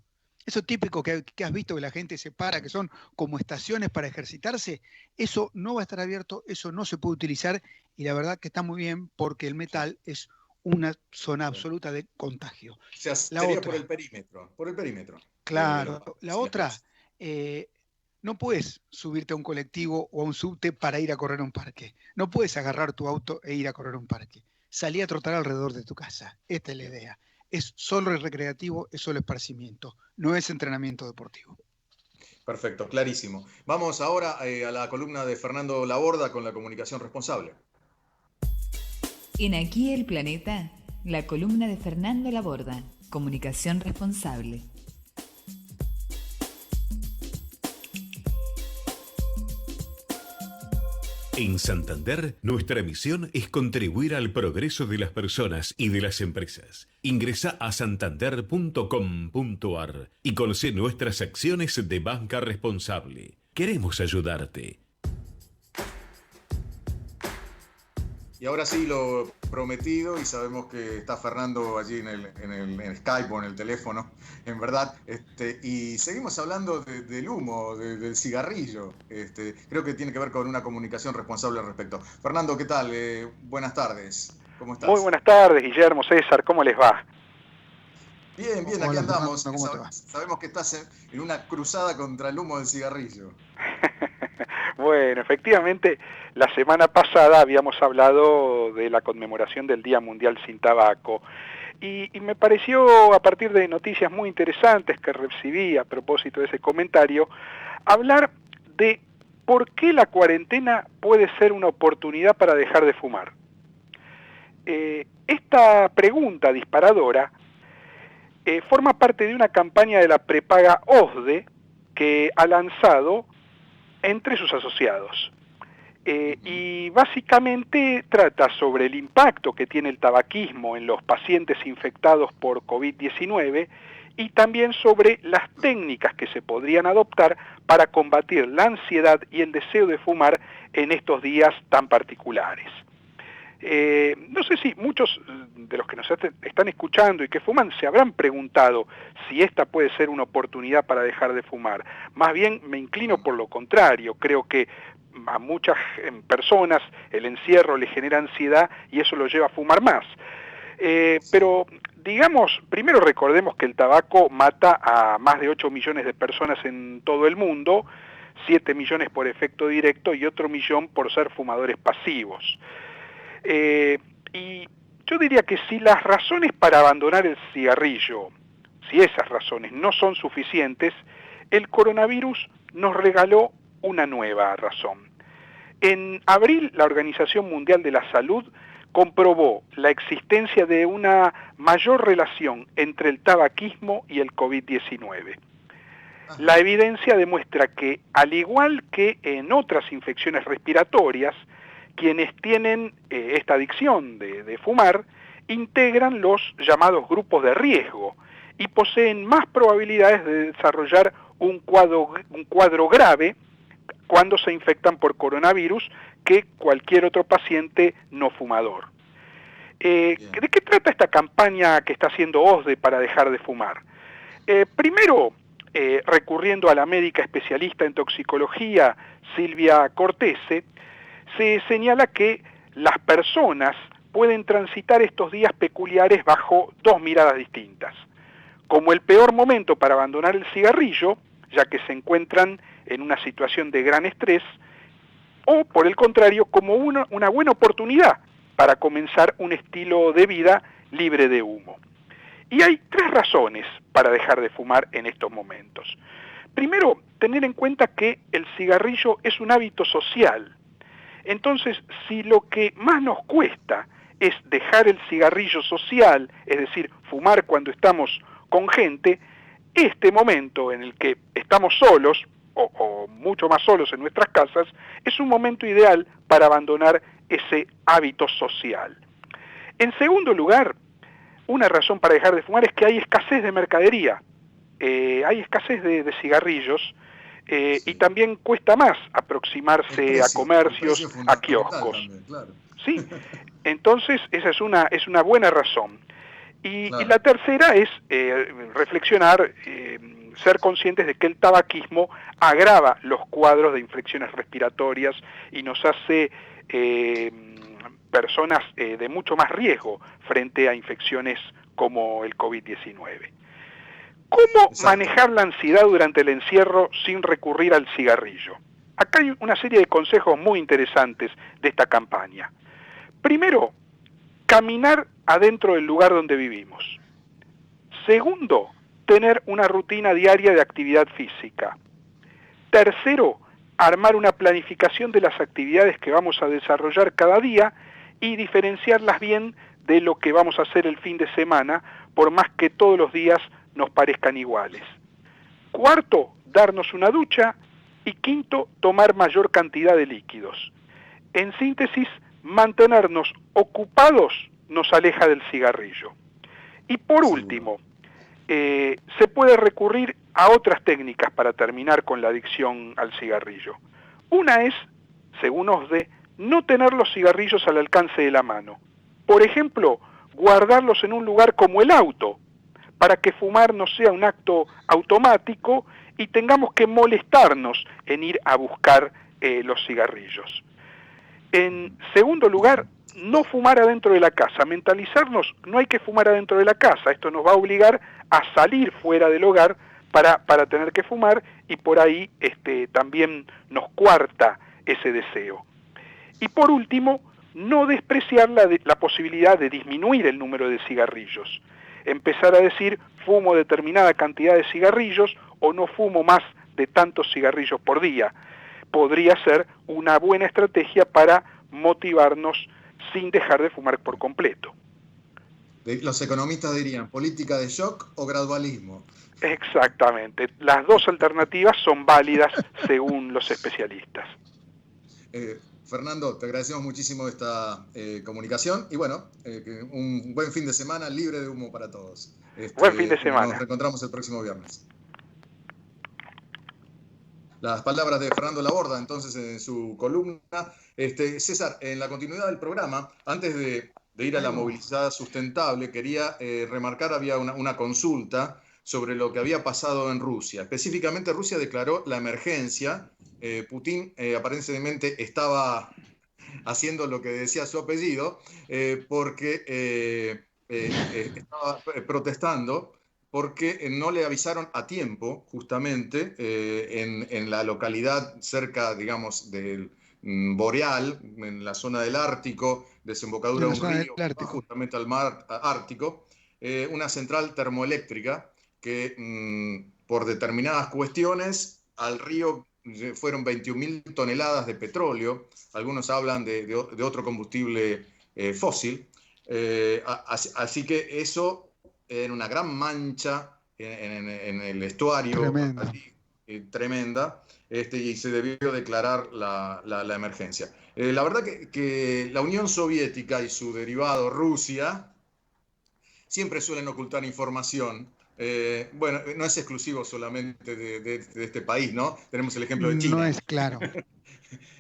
Eso típico que has visto que la gente se para, que son como estaciones para ejercitarse, eso no va a estar abierto, eso no se puede utilizar y la verdad que está muy bien porque el metal es una zona absoluta de contagio. O sea, sería por el perímetro. Claro, la otra, no puedes subirte a un colectivo o a un subte para ir a correr a un parque. No puedes agarrar tu auto e ir a correr a un parque. Salí a trotar alrededor de tu casa. Esta es la idea. Es solo el recreativo, es solo esparcimiento, no es entrenamiento deportivo. Perfecto, clarísimo. Vamos ahora a la columna de Fernando Laborda con la comunicación responsable. En Aquí el Planeta, la columna de Fernando Laborda, comunicación responsable. En Santander, nuestra misión es contribuir al progreso de las personas y de las empresas. Ingresa a santander.com.ar y conoce nuestras acciones de banca responsable. Queremos ayudarte. Y ahora sí, lo prometido, y sabemos que está Fernando allí en el Skype o en el teléfono, en verdad, y seguimos hablando del humo, del cigarrillo. Creo que tiene que ver con una comunicación responsable al respecto. Fernando, ¿qué tal? Buenas tardes. ¿Cómo estás? Muy buenas tardes, Guillermo, César, ¿cómo les va? Bien, aquí andamos. Sabemos que estás en una cruzada contra el humo del cigarrillo. Bueno, efectivamente, la semana pasada habíamos hablado de la conmemoración del Día Mundial sin Tabaco y me pareció, a partir de noticias muy interesantes que recibí a propósito de ese comentario, hablar de por qué la cuarentena puede ser una oportunidad para dejar de fumar. Esta pregunta disparadora forma parte de una campaña de la prepaga OSDE que ha lanzado entre sus asociados. Y básicamente trata sobre el impacto que tiene el tabaquismo en los pacientes infectados por COVID-19 y también sobre las técnicas que se podrían adoptar para combatir la ansiedad y el deseo de fumar en estos días tan particulares. No sé si muchos de los que nos están escuchando y que fuman se habrán preguntado si esta puede ser una oportunidad para dejar de fumar. Más bien me inclino por lo contrario. Creo que a muchas personas el encierro le genera ansiedad y eso lo lleva a fumar más. Pero digamos, primero recordemos que el tabaco mata a más de 8 millones de personas en todo el mundo, 7 millones por efecto directo y otro millón por ser fumadores pasivos. Y yo diría que si las razones para abandonar el cigarrillo, si esas razones no son suficientes, el coronavirus nos regaló una nueva razón. En abril, la Organización Mundial de la Salud comprobó la existencia de una mayor relación entre el tabaquismo y el COVID-19. La evidencia demuestra que, al igual que en otras infecciones respiratorias, quienes tienen esta adicción de fumar integran los llamados grupos de riesgo y poseen más probabilidades de desarrollar un cuadro grave cuando se infectan por coronavirus que cualquier otro paciente no fumador. ¿De qué trata esta campaña que está haciendo OSDE para dejar de fumar? Primero, recurriendo a la médica especialista en toxicología, Silvia Cortese, se señala que las personas pueden transitar estos días peculiares bajo dos miradas distintas. Como el peor momento para abandonar el cigarrillo, ya que se encuentran en una situación de gran estrés, o por el contrario, como una buena oportunidad para comenzar un estilo de vida libre de humo. Y hay tres razones para dejar de fumar en estos momentos. Primero, tener en cuenta que el cigarrillo es un hábito social. Entonces, si lo que más nos cuesta es dejar el cigarrillo social, es decir, fumar cuando estamos con gente, este momento en el que estamos solos, o mucho más solos en nuestras casas, es un momento ideal para abandonar ese hábito social. En segundo lugar, una razón para dejar de fumar es que hay escasez de mercadería, hay escasez de cigarrillos, y también cuesta más aproximarse a comercios, a kioscos. También, claro. ¿Sí? Entonces, esa es una buena razón. Y la tercera es reflexionar, ser conscientes de que el tabaquismo agrava los cuadros de infecciones respiratorias y nos hace personas de mucho más riesgo frente a infecciones como el COVID-19. ¿Cómo manejar la ansiedad durante el encierro sin recurrir al cigarrillo? Acá hay una serie de consejos muy interesantes de esta campaña. Primero, caminar adentro del lugar donde vivimos. Segundo, tener una rutina diaria de actividad física. Tercero, armar una planificación de las actividades que vamos a desarrollar cada día y diferenciarlas bien de lo que vamos a hacer el fin de semana, por más que todos los días nos parezcan iguales. Cuarto, darnos una ducha. Y quinto, tomar mayor cantidad de líquidos. En síntesis, mantenernos ocupados nos aleja del cigarrillo. Y por último, se puede recurrir a otras técnicas para terminar con la adicción al cigarrillo. Una es, según OSDE, no tener los cigarrillos al alcance de la mano. Por ejemplo, guardarlos en un lugar como el auto, para que fumar no sea un acto automático y tengamos que molestarnos en ir a buscar los cigarrillos. En segundo lugar, no fumar adentro de la casa. Mentalizarnos, no hay que fumar adentro de la casa. Esto nos va a obligar a salir fuera del hogar para tener que fumar y por ahí también nos coarta ese deseo. Y por último, no despreciar la posibilidad de disminuir el número de cigarrillos. Empezar a decir, fumo determinada cantidad de cigarrillos o no fumo más de tantos cigarrillos por día. Podría ser una buena estrategia para motivarnos sin dejar de fumar por completo. Los economistas dirían, ¿política de shock o gradualismo? Exactamente. Las dos alternativas son válidas según los especialistas. Fernando, te agradecemos muchísimo esta comunicación y bueno, un buen fin de semana libre de humo para todos. Buen fin de semana. Nos reencontramos el próximo viernes. Las palabras de Fernando Laborda, entonces, en su columna. César, en la continuidad del programa, antes de ir a la movilidad sustentable, quería remarcar, había una consulta sobre lo que había pasado en Rusia. Específicamente, Rusia declaró la emergencia. Putin aparentemente estaba haciendo lo que decía su apellido, porque estaba protestando porque no le avisaron a tiempo, justamente, en la localidad cerca, digamos, del Boreal, en la zona del Ártico, desembocadura de un río, justamente al mar Ártico, una central termoeléctrica que, por determinadas cuestiones, al río fueron 21.000 toneladas de petróleo, algunos hablan de otro combustible fósil, así que eso en una gran mancha en el estuario. Tremendo. Tremenda, y se debió declarar la emergencia. La verdad que la Unión Soviética y su derivado Rusia siempre suelen ocultar información. Bueno, no es exclusivo solamente de este país, ¿no? Tenemos el ejemplo de China. No es claro.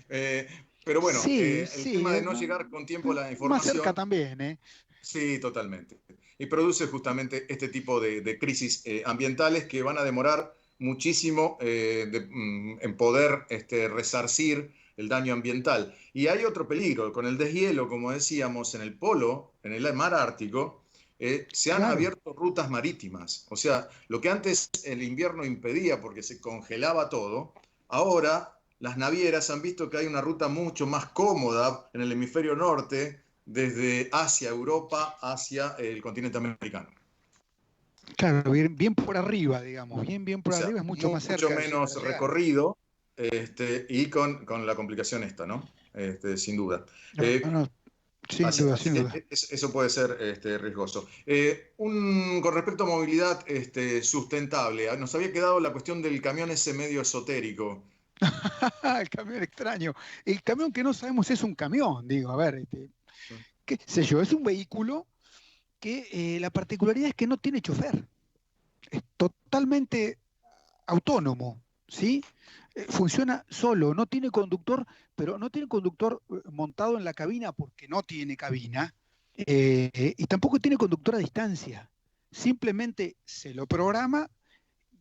Pero bueno, Sí, el sí, tema de no llegar con tiempo a la información... Más cerca también, ¿eh? Sí, totalmente. Y produce justamente este tipo de crisis ambientales que van a demorar muchísimo en poder resarcir el daño ambiental. Y hay otro peligro, con el deshielo, como decíamos, en el polo, en el mar Ártico, se han abierto rutas marítimas. O sea, lo que antes el invierno impedía porque se congelaba todo, ahora las navieras han visto que hay una ruta mucho más cómoda en el hemisferio norte, desde Asia, Europa, hacia el continente americano. Claro, bien por arriba, digamos, bien por arriba, es mucho más cerca. Mucho menos recorrido, y con la complicación esta, ¿no? Sin duda. Sin duda. Eso puede ser riesgoso. Con respecto a movilidad sustentable, nos había quedado la cuestión del camión ese medio esotérico. El camión extraño. El camión que no sabemos es un camión, digo, a ver, qué sé yo, es un vehículo que la particularidad es que no tiene chofer. Es totalmente autónomo, ¿sí? Funciona solo, no tiene conductor, pero no tiene conductor montado en la cabina porque no tiene cabina, y tampoco tiene conductor a distancia. Simplemente se lo programa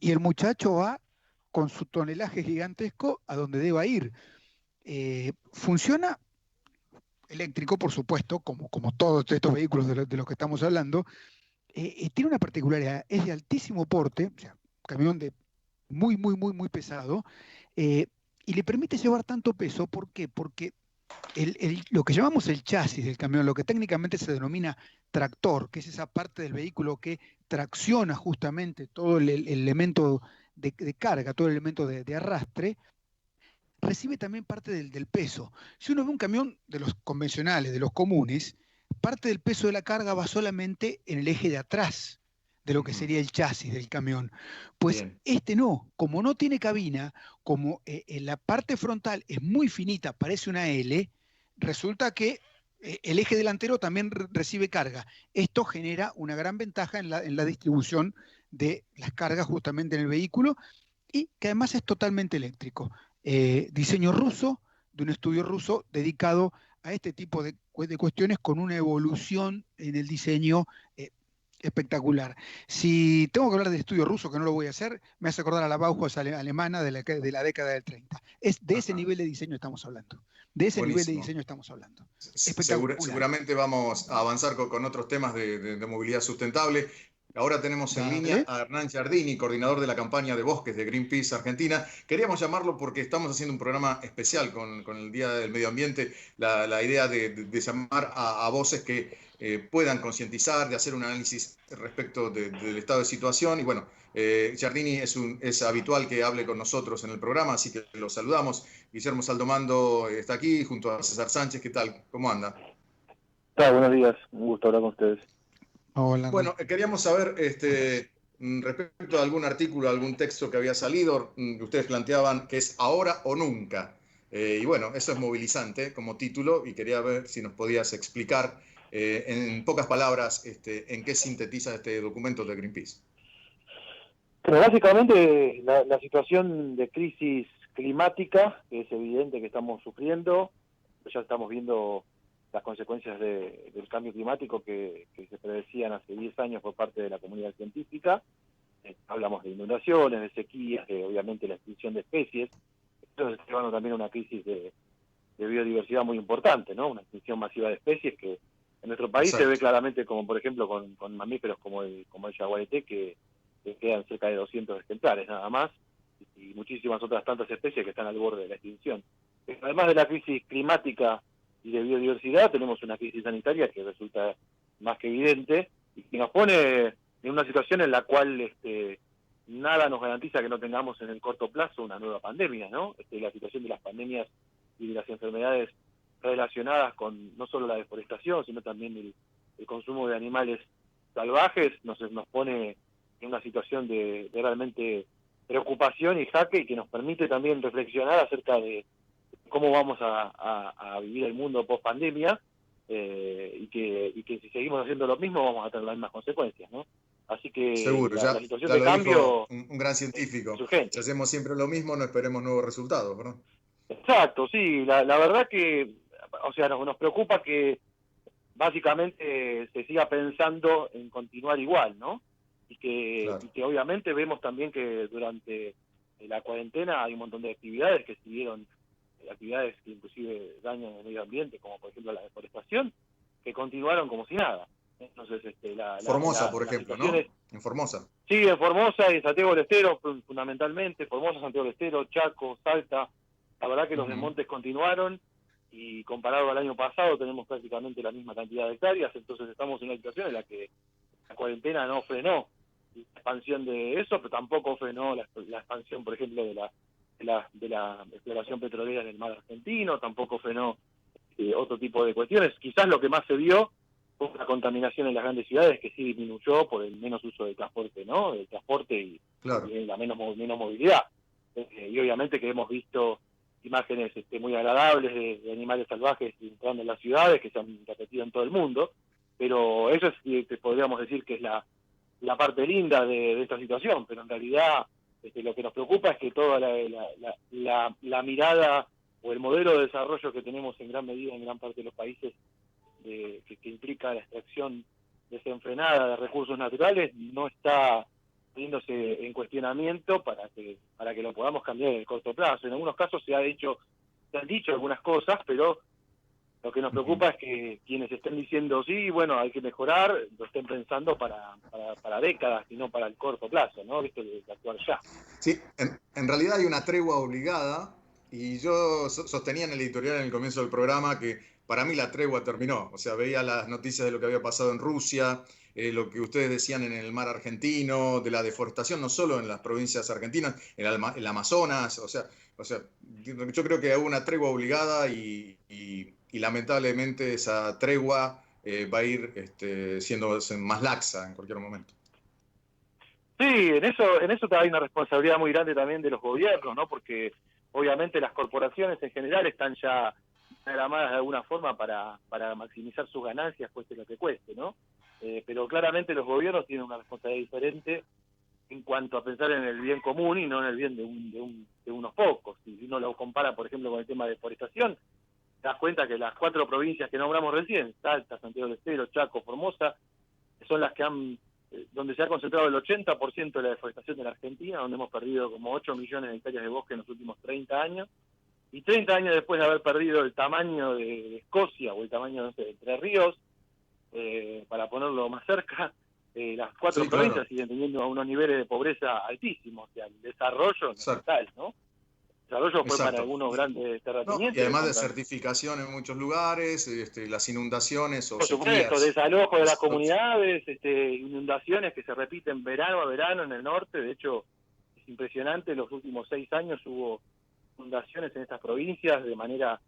y el muchacho va con su tonelaje gigantesco a donde deba ir. Funciona eléctrico, por supuesto, como todos estos vehículos de los que estamos hablando. Tiene una particularidad, es de altísimo porte, o sea, un camión de muy pesado, y le permite llevar tanto peso. ¿Por qué? Porque lo que llamamos el chasis del camión, lo que técnicamente se denomina tractor, que es esa parte del vehículo que tracciona justamente todo el elemento de carga, todo el elemento de arrastre, recibe también parte del peso. Si uno ve un camión de los convencionales, de los comunes, parte del peso de la carga va solamente en el eje de atrás de lo que sería el chasis del camión. Pues bien, este no, como no tiene cabina, como en la parte frontal es muy finita, parece una L, resulta que el eje delantero también recibe carga. Esto genera una gran ventaja en la distribución de las cargas justamente en el vehículo, y que además es totalmente eléctrico. Diseño ruso, de un estudio ruso dedicado a este tipo de cuestiones, con una evolución en el diseño espectacular. Si tengo que hablar del estudio ruso, que no lo voy a hacer, me hace acordar a la Bauhaus alemana de la década del 30. De ese nivel de diseño estamos hablando. De ese nivel de diseño estamos hablando. Seguramente vamos a avanzar con otros temas de movilidad sustentable. Ahora tenemos en línea a Hernán Giardini, coordinador de la campaña de bosques de Greenpeace Argentina. Queríamos llamarlo porque estamos haciendo un programa especial con el Día del Medio Ambiente. La idea de llamar a voces que puedan concientizar, de hacer un análisis respecto del estado de situación. Y bueno, Giardini es habitual que hable con nosotros en el programa, así que lo saludamos. Guillermo Saldomando está aquí junto a César Sánchez. ¿Qué tal? ¿Cómo anda? Buenos días, un gusto hablar con ustedes. Hola. Bueno, queríamos saber respecto a algún artículo, algún texto que había salido, ustedes planteaban que es ahora o nunca. Y bueno, eso es movilizante como título, y quería ver si nos podías explicar en pocas palabras en qué sintetiza este documento de Greenpeace. Pero básicamente la situación de crisis climática, que es evidente que estamos sufriendo, ya estamos viendo las consecuencias del cambio climático que se predecían hace 10 años por parte de la comunidad científica. Hablamos de inundaciones, de sequías, de obviamente la extinción de especies. Esto está llevando también a una crisis de biodiversidad muy importante, ¿no? Una extinción masiva de especies que en nuestro país se ve claramente, como por ejemplo con mamíferos como el yaguareté, que quedan cerca de 200 ejemplares nada más, y muchísimas otras tantas especies que están al borde de la extinción. Pero además de la crisis climática y de biodiversidad, tenemos una crisis sanitaria que resulta más que evidente y que nos pone en una situación en la cual nada nos garantiza que no tengamos en el corto plazo una nueva pandemia, ¿no? La situación de las pandemias y de las enfermedades relacionadas con no solo la deforestación, sino también el consumo de animales salvajes nos pone en una situación de realmente preocupación y jaque, y que nos permite también reflexionar acerca de cómo vamos a vivir el mundo post pandemia, y que si seguimos haciendo lo mismo vamos a tener las mismas consecuencias, ¿no? Así que Seguro, la situación ya de lo cambio dijo un gran científico. es urgente. Si hacemos siempre lo mismo, no esperemos nuevos resultados, ¿verdad? Exacto, sí, la verdad que, o sea, nos preocupa que básicamente se siga pensando en continuar igual, ¿no? Y que obviamente vemos también que durante la cuarentena hay un montón de actividades que siguieron, actividades que inclusive dañan el medio ambiente, como por ejemplo la deforestación, que continuaron como si nada. Entonces, Formosa, por ejemplo, ¿no? En Formosa. Sí, en Formosa y Santiago del Estero, fundamentalmente, Formosa, Santiago del Estero, Chaco, Salta. La verdad que los desmontes continuaron, y comparado al año pasado tenemos prácticamente la misma cantidad de hectáreas. Entonces estamos en una situación en la que la cuarentena no frenó la expansión de eso, pero tampoco frenó la expansión, por ejemplo, de la exploración petrolera en el mar argentino, tampoco frenó otro tipo de cuestiones. Quizás lo que más se vio fue la contaminación en las grandes ciudades, que sí disminuyó por el menos uso del transporte, ¿no? Del transporte y la menos movilidad. Y obviamente que hemos visto imágenes muy agradables de animales salvajes entrando en las ciudades, que se han repetido en todo el mundo, pero eso es, podríamos decir que es la parte linda de esta situación, pero en realidad lo que nos preocupa es que toda la mirada o el modelo de desarrollo que tenemos en gran medida en gran parte de los países, que implica la extracción desenfrenada de recursos naturales, no está poniéndose en cuestionamiento para que lo podamos cambiar en el corto plazo. En algunos casos se han dicho algunas cosas, pero lo que nos preocupa es que quienes estén diciendo sí, bueno, hay que mejorar, lo estén pensando para décadas y no para el corto plazo, ¿no? Esto de actuar ya. Sí, en realidad hay una tregua obligada, y yo sostenía en el editorial en el comienzo del programa que para mí la tregua terminó. O sea, veía las noticias de lo que había pasado en Rusia, lo que ustedes decían en el mar argentino, de la deforestación, no solo en las provincias argentinas, en el Amazonas. O sea, yo creo que hubo una tregua obligada, y lamentablemente esa tregua va a ir siendo más laxa en cualquier momento. Sí, en eso hay una responsabilidad muy grande también de los gobiernos, ¿no? Porque obviamente las corporaciones en general están ya programadas de alguna forma para maximizar sus ganancias, cueste lo que cueste, ¿no? Pero claramente los gobiernos tienen una responsabilidad diferente en cuanto a pensar en el bien común y no en el bien de unos pocos. Si uno lo compara, por ejemplo, con el tema de deforestación, te das cuenta que las 4 provincias que nombramos recién, Salta, Santiago del Estero, Chaco, Formosa, son las que donde se ha concentrado el 80% de la deforestación de la Argentina, donde hemos perdido como 8 millones de hectáreas de bosque en los últimos 30 años, y 30 años después de haber perdido el tamaño de Escocia o el tamaño, no sé, de Entre Ríos, para ponerlo más cerca, las 4 provincias siguen teniendo unos niveles de pobreza altísimos. O sea, el desarrollo no es tal, ¿no? El desarrollo fue para algunos grandes terratenientes. Y además de certificación en muchos lugares, las inundaciones o por supuesto, desalojo de las comunidades, inundaciones que se repiten verano a verano en el norte. De hecho, es impresionante, en los últimos 6 años hubo inundaciones en estas provincias de manera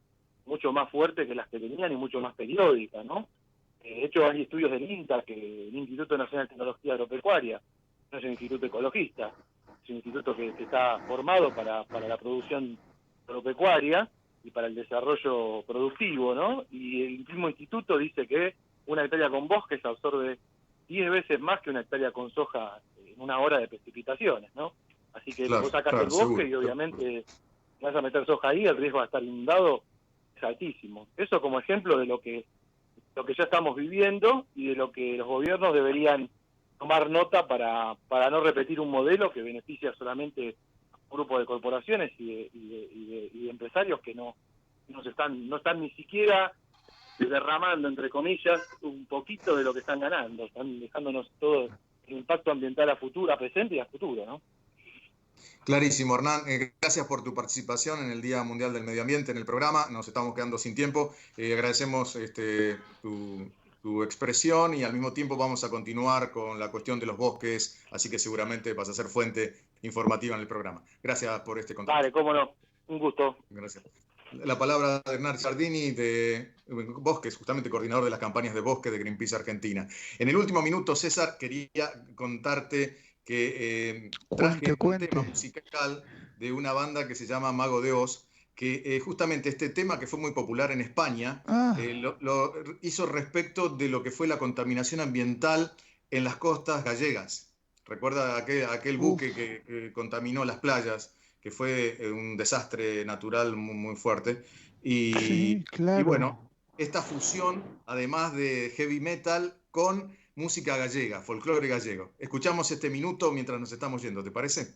mucho más fuerte que las que tenían y mucho más periódica, ¿no? De hecho, hay estudios del INTA, el Instituto Nacional de Tecnología Agropecuaria, no es un instituto ecologista, es un instituto que está formado para la producción agropecuaria y para el desarrollo productivo, ¿no? Y el mismo instituto dice que una hectárea con bosques absorbe 10 veces más que una hectárea con soja en una hora de precipitaciones, ¿no? Así que vos sacas el bosque seguro, y obviamente vas a meter soja ahí, el riesgo de estar inundado es altísimo. Eso como ejemplo de lo que ya estamos viviendo y de lo que los gobiernos deberían tomar nota para no repetir un modelo que beneficia solamente a un grupo de corporaciones y de empresarios que no están ni siquiera derramando, entre comillas, un poquito de lo que están ganando. Están dejándonos todo el impacto ambiental a futuro, a presente y a futuro, ¿no? Clarísimo, Hernán. Gracias por tu participación en el Día Mundial del Medio Ambiente en el programa. Nos estamos quedando sin tiempo. Agradecemos tu tu expresión y al mismo tiempo vamos a continuar con la cuestión de los bosques, así que seguramente vas a ser fuente informativa en el programa. Gracias por este contacto. Dale, cómo no, un gusto. Gracias. La palabra de Hernán Giardini de Bosques, justamente coordinador de las campañas de bosque de Greenpeace Argentina. En el último minuto, César, quería contarte que traje un tema musical de una banda que se llama Mago de Oz, que justamente este tema que fue muy popular en España, lo hizo respecto de lo que fue la contaminación ambiental en las costas gallegas. Recuerda aquel buque que contaminó las playas, que fue un desastre natural muy, muy fuerte. Sí, claro. Y bueno, esta fusión, además de heavy metal, con música gallega, folclore gallego. Escuchamos este minuto mientras nos estamos yendo, ¿te parece?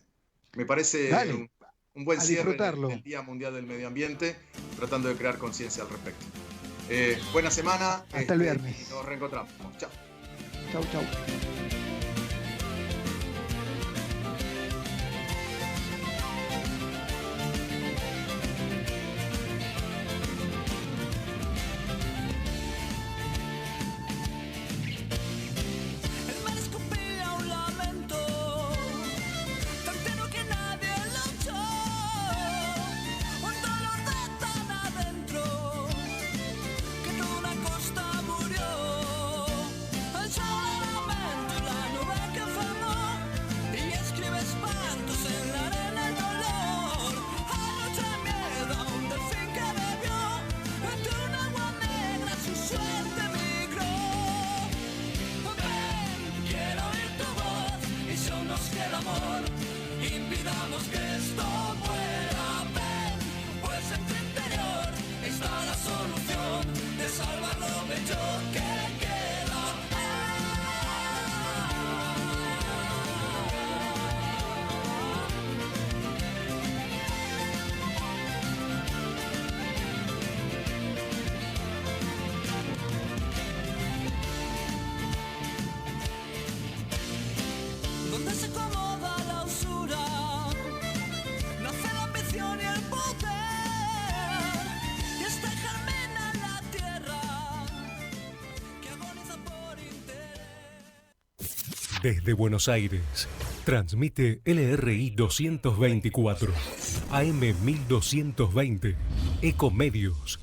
Me parece un buen cierre del Día Mundial del Medio Ambiente, tratando de crear conciencia al respecto. Buena semana. Hasta el viernes. Nos reencontramos. Chao. Chau, chau. Donde se acomoda la usura, nace la ambición y el poder, y esta germina en la tierra, que agoniza por interés. Desde Buenos Aires, transmite LRI 224, AM 1220, Ecomedios.